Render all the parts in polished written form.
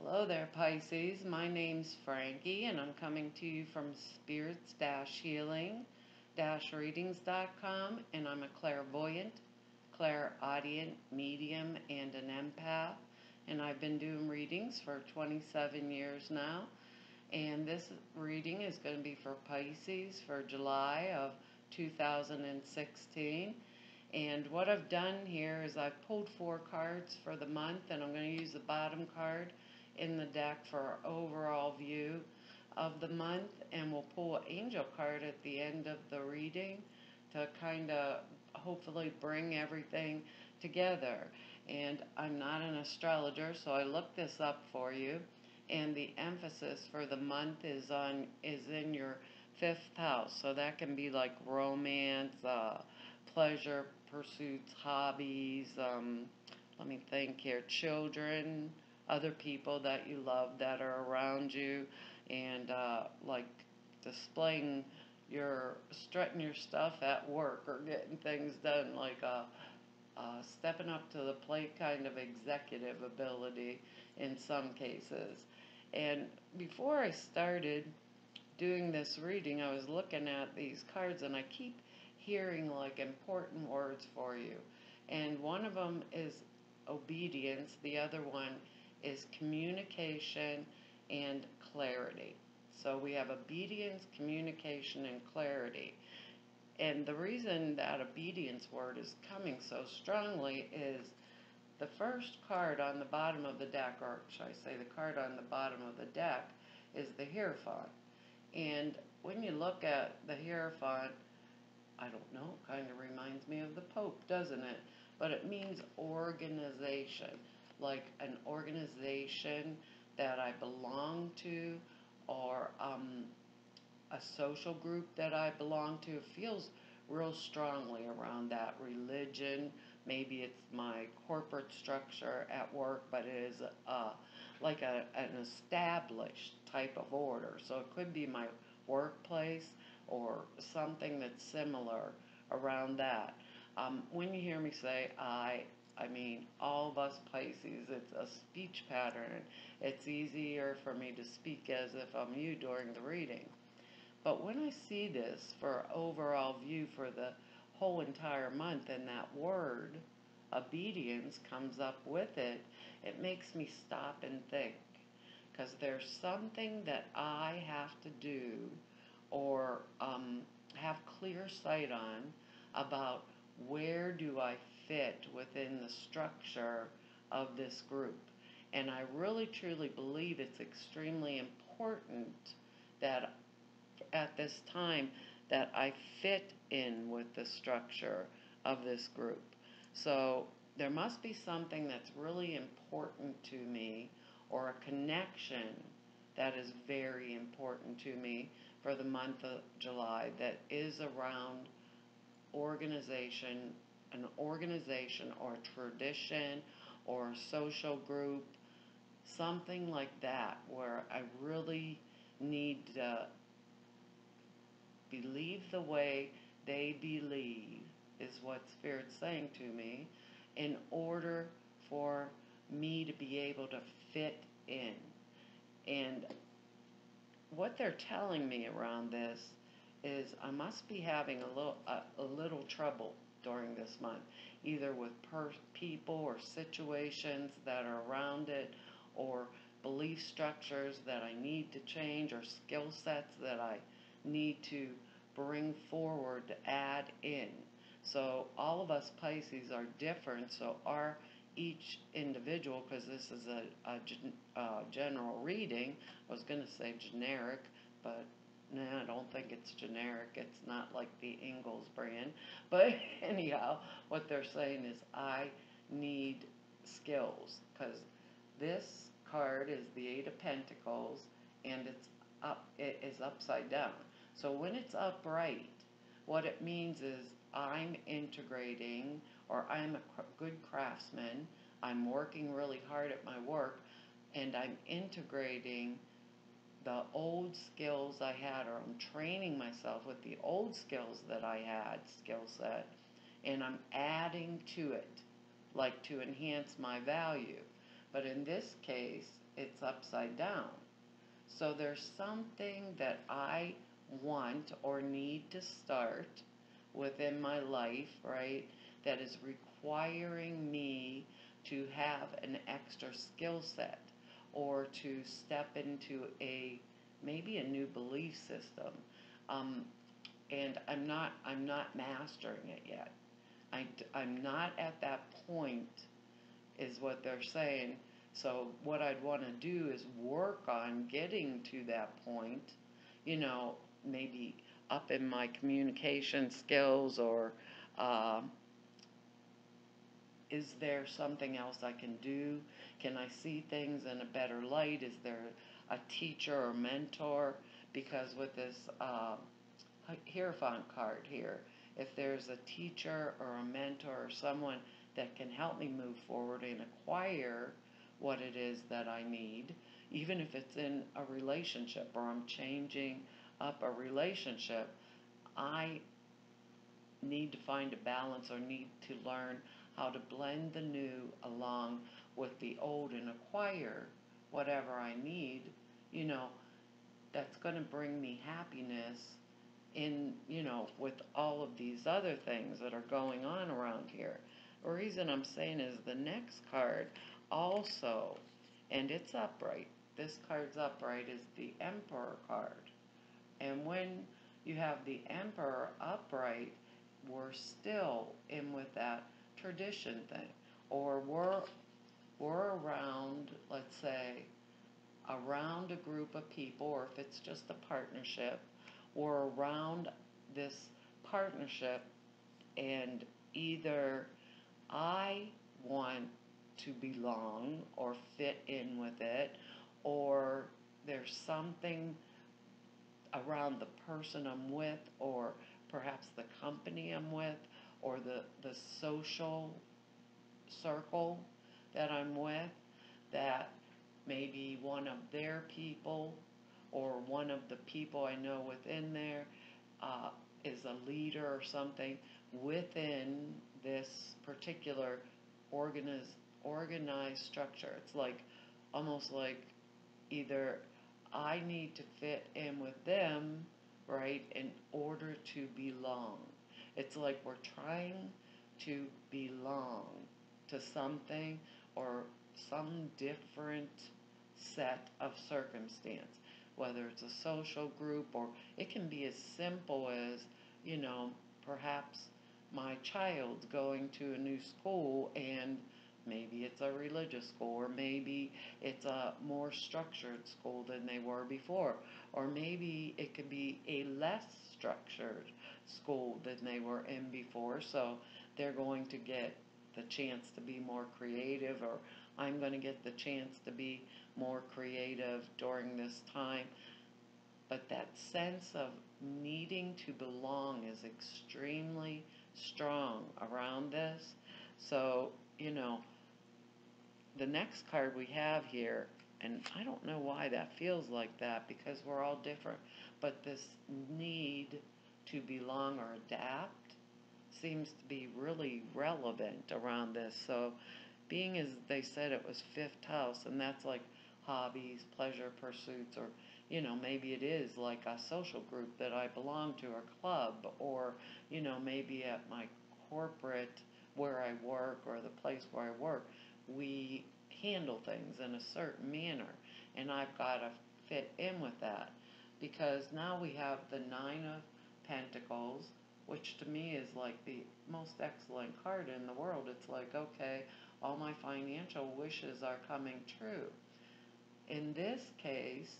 Hello there, Pisces. My name's Frankie, and I'm coming to you from spirits-healing-readings.com, and I'm a clairvoyant, clairaudient, medium, and an empath, and I've been doing readings for 27 years now, and this reading is going to be for Pisces for July of 2016. And what I've done here is I've pulled 4 cards for the month, and I'm going to use the bottom card in the deck for our overall view of the month, and we'll pull an angel card at the end of the reading to kind of hopefully bring everything together. And I'm not an astrologer, so I looked this up for you, and the emphasis for the month is in your 5th house. So that can be like romance, pleasure pursuits, hobbies, let me think here, children, other people that you love that are around you, and like strutting your stuff at work or getting things done, like stepping up to the plate kind of executive ability in some cases. And before I started doing this reading, I was looking at these cards, and I keep hearing like important words for you. And one of them is obedience, the other one is communication and clarity. So we have obedience, communication, and clarity. And the reason that obedience word is coming so strongly is the first card on the bottom of the deck, or should I say the card on the bottom of the deck, is the Hierophant. And when you look at the Hierophant, I don't know, it kind of reminds me of the Pope, doesn't it? But it means organization, like an organization that I belong to, or a social group that I belong to. It feels real strongly around that. Religion, maybe it's my corporate structure at work, but it is like an established type of order. So it could be my workplace or something that's similar around that. When you hear me say I mean all of us Pisces. It's a speech pattern. It's easier for me to speak as if I'm you during the reading. But when I see this for overall view for the whole entire month, and that word, obedience, comes up with it, it makes me stop and think. Because there's something that I have to do or have clear sight on about where do I fit within the structure of this group. And I really truly believe it's extremely important that at this time that I fit in with the structure of this group. So there must be something that's really important to me, or a connection that is very important to me for the month of July that is around organization, an organization or tradition or social group, something like that, where I really need to believe the way they believe, is what Spirit's saying to me, in order for me to be able to fit in. And what they're telling me around this is I must be having a little trouble during this month, either with people or situations that are around it, or belief structures that I need to change, or skill sets that I need to bring forward to add in. So all of us Pisces are different, so each individual, because this is a general reading. I was going to say generic, but no, I don't think it's generic. It's not like the Ingalls brand. But anyhow, what they're saying is I need skills, because this card is the 8 of Pentacles, and it is upside down. So when it's upright, what it means is I'm integrating, or I'm a good craftsman, I'm working really hard at my work, and I'm integrating the old skills I had, or I'm training myself with the old skills that I had, skill set, and I'm adding to it, like to enhance my value. But in this case, it's upside down. So there's something that I want or need to start within my life, right, that is requiring me to have an extra skill set or to step into maybe a new belief system. Um, and I'm not mastering it yet. I'm not at that point, is what they're saying. So what I'd want to do is work on getting to that point, you know, maybe up in my communication skills, or uh, is there something else I can do? Can I see things in a better light? Is there a teacher or mentor? Because with this Hierophant card here, if there's a teacher or a mentor or someone that can help me move forward and acquire what it is that I need, even if it's in a relationship or I'm changing up a relationship, I need to find a balance or need to learn how to blend the new along with the old and acquire whatever I need, you know, that's going to bring me happiness in, with all of these other things that are going on around here. The reason I'm saying is the next card also, and it's upright. This card's upright, is the Emperor card. And when you have the Emperor upright, we're still in with that tradition thing. Or we're around, let's say, around a group of people, or if it's just a partnership, or around this partnership, and either I want to belong or fit in with it, or there's something around the person I'm with, or perhaps the company I'm with, or the social circle that I'm with, that maybe one of their people or one of the people I know within there is a leader or something within this particular organized structure. It's like almost like either I need to fit in with them, right, in order to belong. It's like we're trying to belong to something or some different set of circumstance, whether it's a social group, or it can be as simple as, you know, perhaps my child's going to a new school, and maybe it's a religious school, or maybe it's a more structured school than they were before, or maybe it could be a less structured school than they were in before, so they're going to get the chance to be more creative, or I'm going to get the chance to be more creative during this time. But that sense of needing to belong is extremely strong around this. So, the next card we have here, and I don't know why that feels like that, because we're all different, but this need to belong or adapt seems to be really relevant around this. So, being as they said it was fifth house, and that's like hobbies, pleasure pursuits, or maybe it is like a social group that I belong to, or club, or maybe at my corporate where I work, or the place where I work, we handle things in a certain manner, and I've got to fit in with that, because now we have the Nine of Pentacles, which to me is like the most excellent card in the world. It's like, okay, all my financial wishes are coming true. In this case,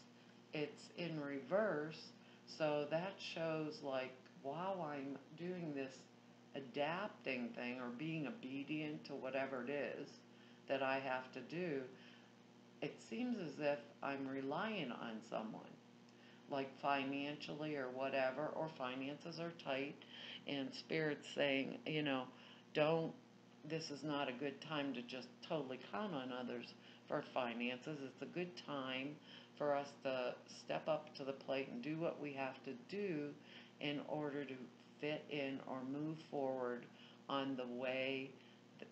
it's in reverse, so that shows like while I'm doing this adapting thing or being obedient to whatever it is that I have to do, it seems as if I'm relying on someone, like financially or whatever, or finances are tight, and Spirit's saying, don't, this is not a good time to just totally count on others for finances. It's a good time for us to step up to the plate and do what we have to do in order to fit in or move forward on the way,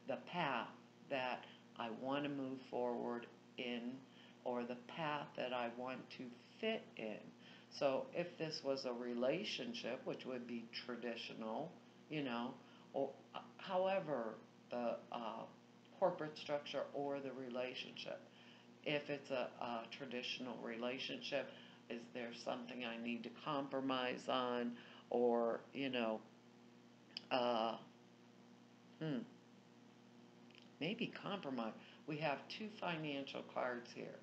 the path that I want to move forward the path that I want to fit in. So if this was a relationship, which would be traditional, you know, or however the corporate structure or the relationship, if it's a traditional relationship, is there something I need to compromise on, or uh, hmm, maybe compromise. We have two financial cards here,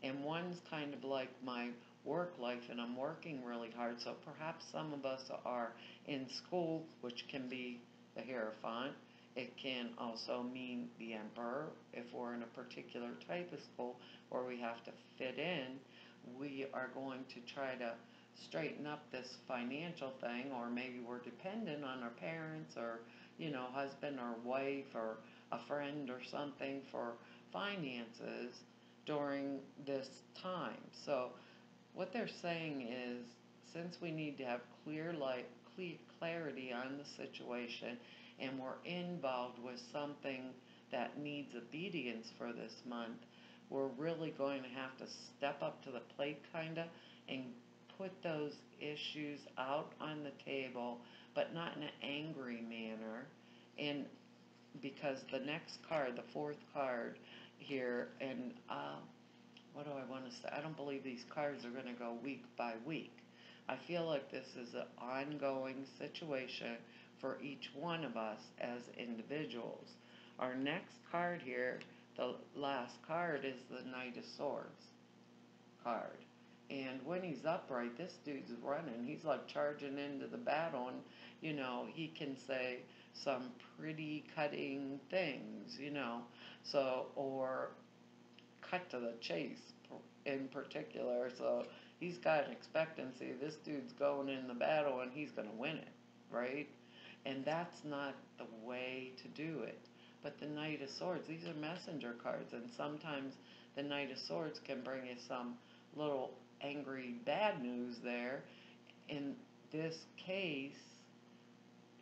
and one's kind of like my work life, and I'm working really hard. So perhaps some of us are in school, which can be the Hierophant. It can also mean the Emperor if we're in a particular type of school where we have to fit in. We are going to try to straighten up this financial thing, or maybe we're dependent on our parents, or husband or wife or a friend or something for finances during this time. So what they're saying is, since we need to have clarity on the situation, and we're involved with something that needs obedience for this month, we're really going to have to step up to the plate, kinda, and put those issues out on the table, but not in an angry manner. And because the next card, the fourth card here, and what do I want to say? I don't believe these cards are going to go week by week. I feel like this is an ongoing situation for each one of us as individuals. Our next card here, the last card, is the Knight of Swords card. And when he's upright, this dude's running. He's like charging into the battle, and he can say some pretty cutting things, so, or cut to the chase in particular. So he's got an expectancy. This dude's going in the battle and he's going to win it, right? And that's not the way to do it. But the Knight of Swords, these are messenger cards, and sometimes the Knight of Swords can bring you some little angry bad news there. In this case,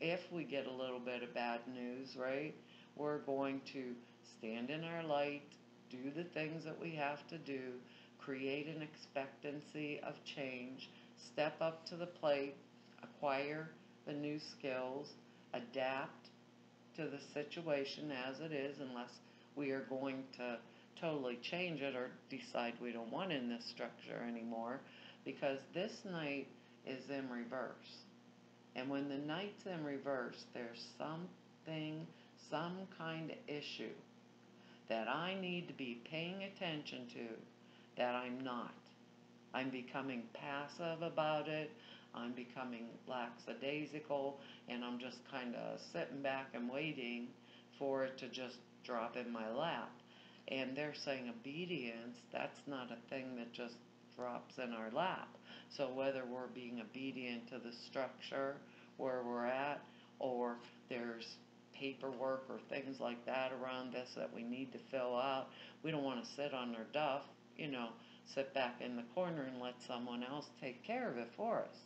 if we get a little bit of bad news, right, we're going to stand in our light, do the things that we have to do, create an expectancy of change, step up to the plate, acquire the new skills, adapt to the situation as it is, unless we are going to totally change it or decide we don't want in this structure anymore, because this knight is in reverse. And when the knight's in reverse, there's something, some kind of issue that I need to be paying attention to that I'm not. I'm becoming passive about it. I'm becoming lackadaisical, and I'm just kind of sitting back and waiting for it to just drop in my lap. And they're saying obedience, that's not a thing that just drops in our lap. So whether we're being obedient to the structure where we're at, or there's paperwork or things like that around this that we need to fill out, we don't want to sit on our duff, sit back in the corner and let someone else take care of it for us.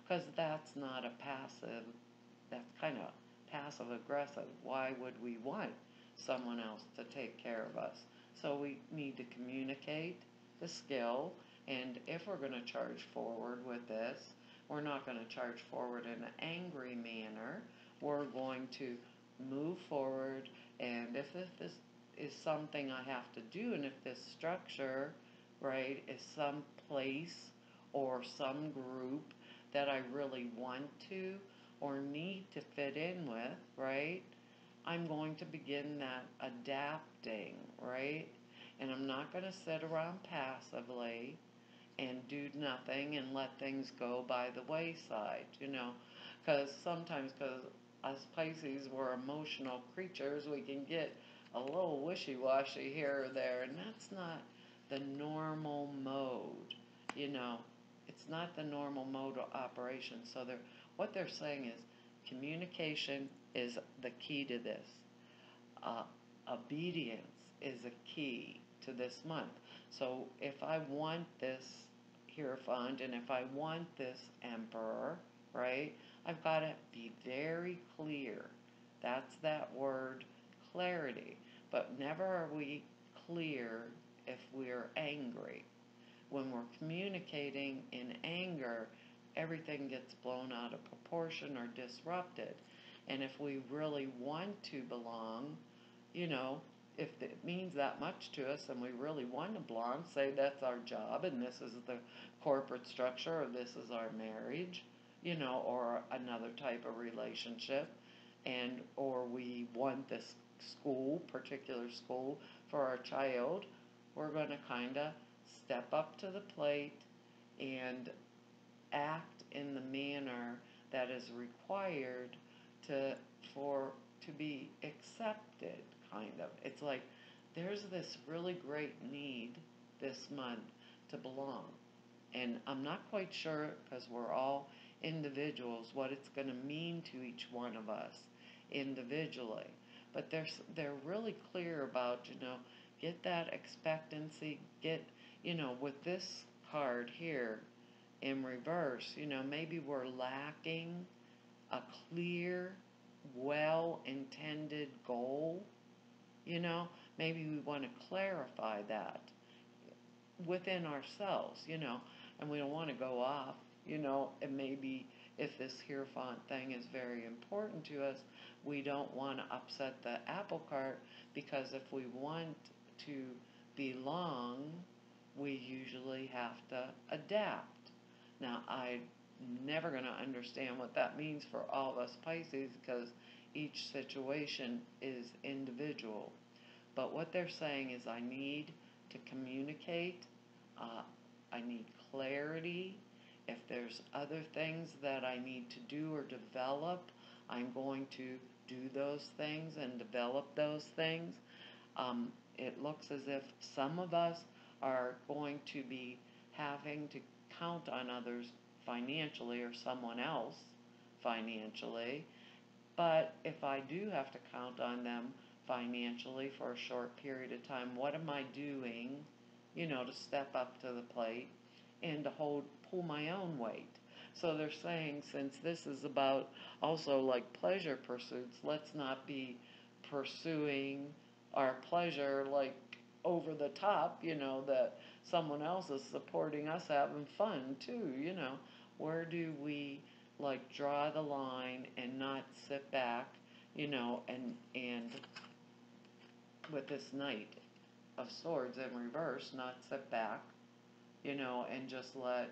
Because that's not a passive, that's kind of passive aggressive. Why would we want someone else to take care of us? So we need to communicate the skill, and if we're going to charge forward with this, we're not going to charge forward in an angry manner. We're going to move forward, and if this is something I have to do, and if this structure, right, is some place or some group that I really want to or need to fit in with, right, I'm going to begin that adapting, right? And I'm not going to sit around passively and do nothing and let things go by the wayside, because sometimes, because us Pisces, we're emotional creatures, we can get a little wishy-washy here or there, and that's not the normal mode, it's not the normal mode of operation. So what they're saying is communication is the key to this. Obedience is a key to this month. So if I want this Hierophant, and if I want this Emperor, right, I've got to be very clear. That's that word, clarity. But never are we clear if we're angry. When we're communicating in anger, everything gets blown out of proportion or disrupted. And if we really want to belong, you know, if it means that much to us and we really want to belong, say that's our job and this is the corporate structure or this is our marriage, or another type of relationship, and or we want this particular school for our child, we're going to kind of step up to the plate and act in the manner that is required to for to be accepted, kind of. It's like there's this really great need this month to belong. And I'm not quite sure, because we're all individuals, what it's going to mean to each one of us individually. But they're really clear about, get that expectancy, with this card here in reverse, maybe we're lacking a clear, well-intended goal. Maybe we want to clarify that within ourselves, and we don't want to go off, and maybe if this Hierophant thing is very important to us, we don't want to upset the apple cart, because if we want to belong, we usually have to adapt. Now, I'm never going to understand what that means for all of us Pisces, because each situation is individual. But what they're saying is I need to communicate, I need clarity. If there's other things that I need to do or develop, I'm going to do those things and develop those things. It looks as if some of us are going to be having to count on others financially, or someone else financially. But if I do have to count on them financially for a short period of time, what am I doing, to step up to the plate and to pull my own weight? So they're saying, since this is about also like pleasure pursuits, let's not be pursuing our pleasure like over the top, that someone else is supporting us having fun too, Where do we like draw the line and not sit back, and with this Knight of Swords in reverse, not sit back, and just let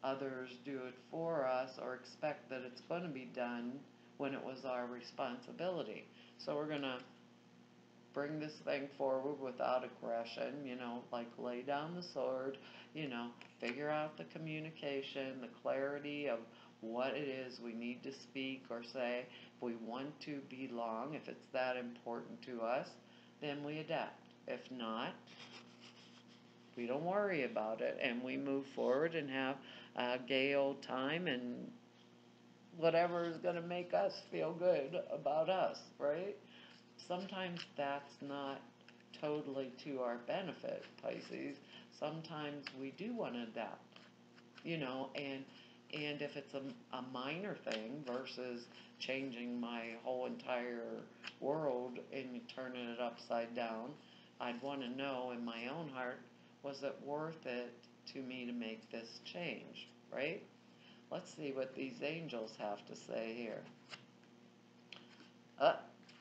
others do it for us, or expect that it's going to be done when it was our responsibility. So we're going to bring this thing forward without aggression, like lay down the sword, figure out the communication, the clarity of what it is we need to speak or say. If we want to belong, if it's that important to us, then we adapt. If not, we don't worry about it, and we move forward and have a gay old time and whatever is going to make us feel good about us, right? Sometimes that's not totally to our benefit, Pisces. Sometimes we do want to adapt, and if it's a minor thing versus changing my whole entire world and turning it upside down, I'd want to know in my own heart, was it worth it to me to make this change, right? Let's see what these angels have to say here.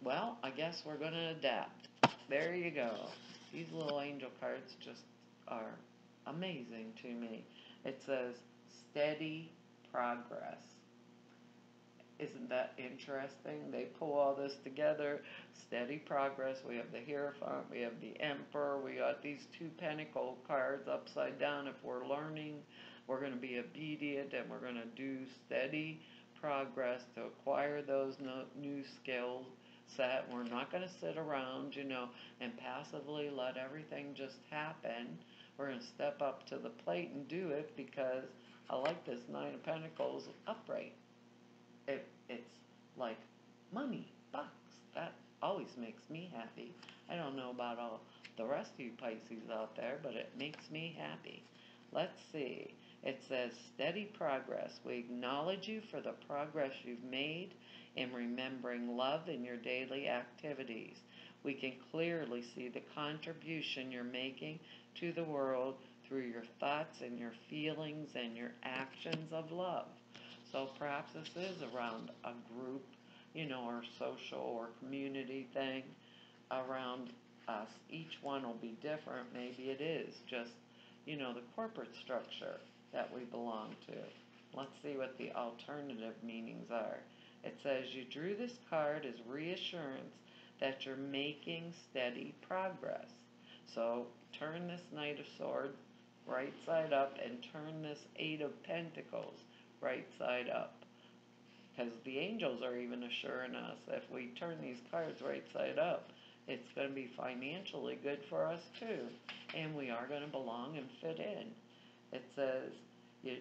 Well, I guess we're going to adapt. There you go. These little angel cards just are amazing to me. It says, steady progress. Isn't that interesting? They pull all this together. Steady progress. We have the Hierophant, we have the Emperor, we got these two Pentacle cards upside down. If we're learning, we're going to be obedient, and we're going to do steady progress to acquire those new skills set. We're not going to sit around, and passively let everything just happen. We're going to step up to the plate and do it, because I like this Nine of Pentacles upright. It's like money, bucks. That always makes me happy. I don't know about all the rest of you Pisces out there, but it makes me happy. Let's see. It says, steady progress. We acknowledge you for the progress you've made in remembering love in your daily activities. We can clearly see the contribution you're making to the world through your thoughts and your feelings and your actions of love. So perhaps this is around a group, or social or community thing around us. Each one will be different. Maybe it is just, the corporate structure that we belong to. Let's see what the alternative meanings are. It says you drew this card as reassurance that you're making steady progress. So turn this Knight of Swords right side up and turn this Eight of Pentacles right side up. Because the angels are even assuring us if we turn these cards right side up, it's going to be financially good for us too. And we are going to belong and fit in. It says you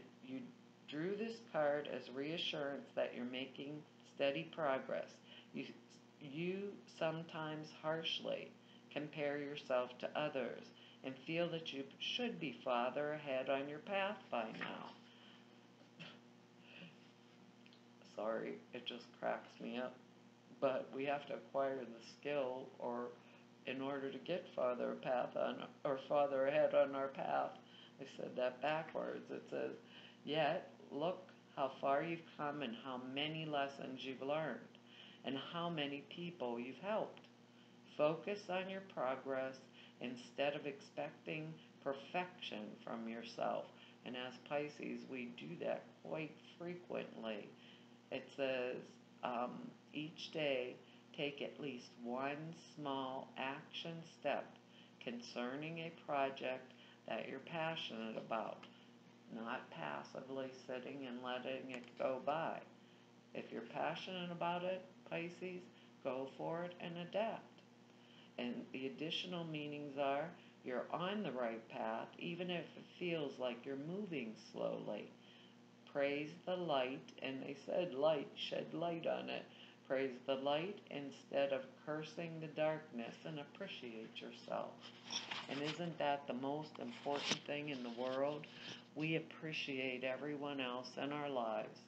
drew this card as reassurance that you're making steady progress. You sometimes harshly compare yourself to others and feel that you should be farther ahead on your path by now. Sorry, it just cracks me up. But we have to acquire the skill or in order to get farther ahead on our path. I said that backwards. It says, yet look how far you've come and how many lessons you've learned and how many people you've helped. Focus on your progress instead of expecting perfection from yourself. And as Pisces, we do that quite frequently. It says, each day take at least one small action step concerning a project that you're passionate about, not passively sitting and letting it go by. If you're passionate about it, Pisces, go for it and adapt. And the additional meanings are you're on the right path, even if it feels like you're moving slowly. Praise the light, and they said light, shed light on it. Praise the light instead of cursing the darkness and appreciate yourself. And isn't that the most important thing in the world? We appreciate everyone else in our lives,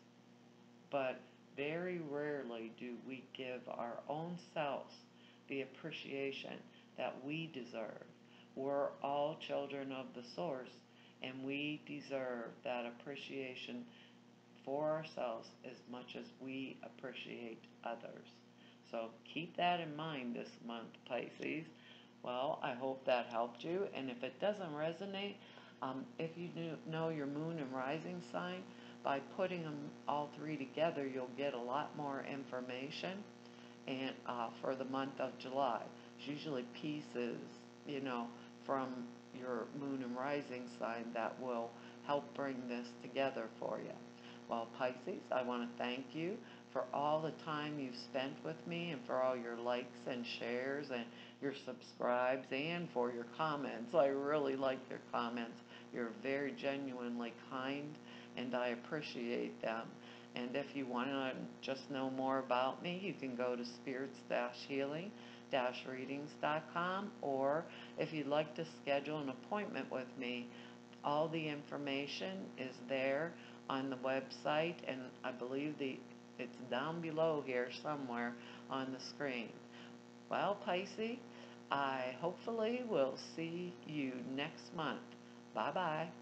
but very rarely do we give our own selves the appreciation that we deserve. We're all children of the source, and we deserve that appreciation for ourselves as much as we appreciate others. So keep that in mind this month, Pisces. Well, I hope that helped you, and if it doesn't resonate, if you know your moon and rising sign, by putting them all three together, you'll get a lot more information. And for the month of July, it's usually pieces, from your moon and rising sign that will help bring this together for you. Well, Pisces, I want to thank you for all the time you've spent with me and for all your likes and shares and your subscribes and for your comments. I really like your comments. You're very genuinely kind, and I appreciate them. And if you want to just know more about me, you can go to spirits-healing-readings.com, or if you'd like to schedule an appointment with me, all the information is there on the website, and I believe it's down below here somewhere on the screen. Well, Pisces, I hopefully will see you next month. Bye-bye.